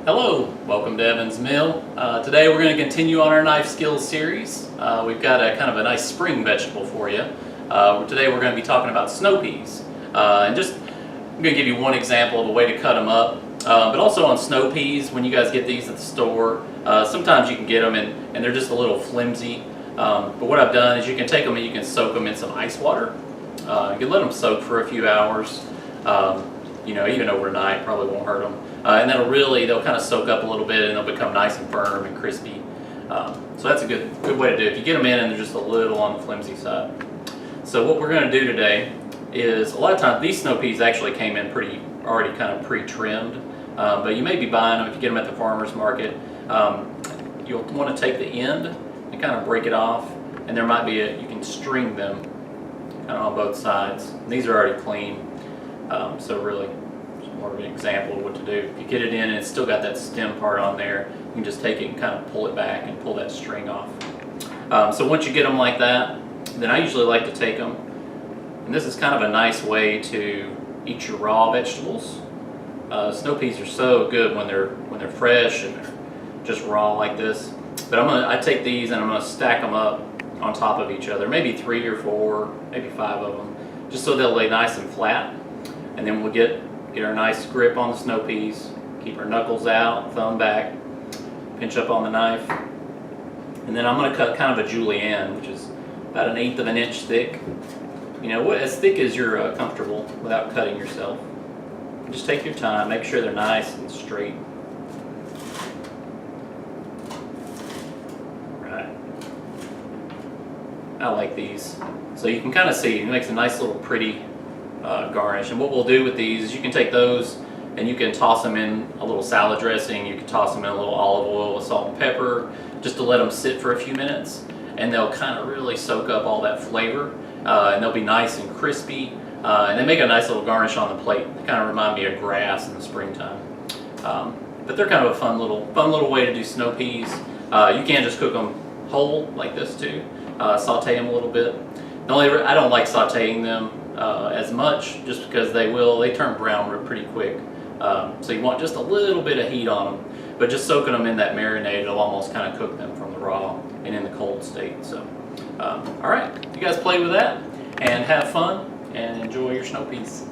Hello, welcome to Evans Mill. Today we're going to continue on our knife skills series. We've got a kind of a nice spring vegetable for you. Today we're going to be talking about snow peas. I'm going to give you one example of a way to cut them up. But also on snow peas, when you guys get these at the store, sometimes you can get them and they're just a little flimsy. But what I've done is you can take them and you can soak them in some ice water. You can let them soak for a few hours. Even overnight, probably won't hurt them. And they'll kind of soak up a little bit and they'll become nice and firm and crispy. So that's a good way to do it. If you get them in and they're just a little on the flimsy side. So what we're going to do today is, a lot of times these snow peas actually came in already kind of pre-trimmed. But you may be buying them if you get them at the farmer's market. You'll want to take the end and kind of break it off. And there might be you can string them kind of on both sides. And these are already clean. So really, just more of an example of what to do. If you get it in and it's still got that stem part on there, you can just take it and kind of pull it back and pull that string off. So once you get them like that, then I usually like to take them, and this is kind of a nice way to eat your raw vegetables. Snow peas are so good when they're fresh and they're just raw like this. But I take these and I'm gonna stack them up on top of each other, maybe 3 or 4, maybe 5 of them, just so they'll lay nice and flat. And then we'll get our nice grip on the snow peas, keep our knuckles out, thumb back, pinch up on the knife. And then I'm going to cut kind of a julienne, which is about 1/8 of an inch thick. As thick as you're comfortable without cutting yourself. Just take your time, make sure they're nice and straight. Right. I like these. So you can kind of see, it makes a nice little pretty garnish. And what we'll do with these is you can take those and you can toss them in a little salad dressing. You can toss them in a little olive oil with salt and pepper just to let them sit for a few minutes, and they'll kind of really soak up all that flavor, and they'll be nice and crispy, and they make a nice little garnish on the plate. They kind of remind me of grass in the springtime. But they're kind of a fun little way to do snow peas. You can just cook them whole like this too, saute them a little bit. I don't like sauteing them as much, just because they turn brown pretty quick. So you want just a little bit of heat on them, but just soaking them in that marinade will almost kind of cook them from the raw and in the cold state. So, all right, you guys play with that and have fun and enjoy your snow peas.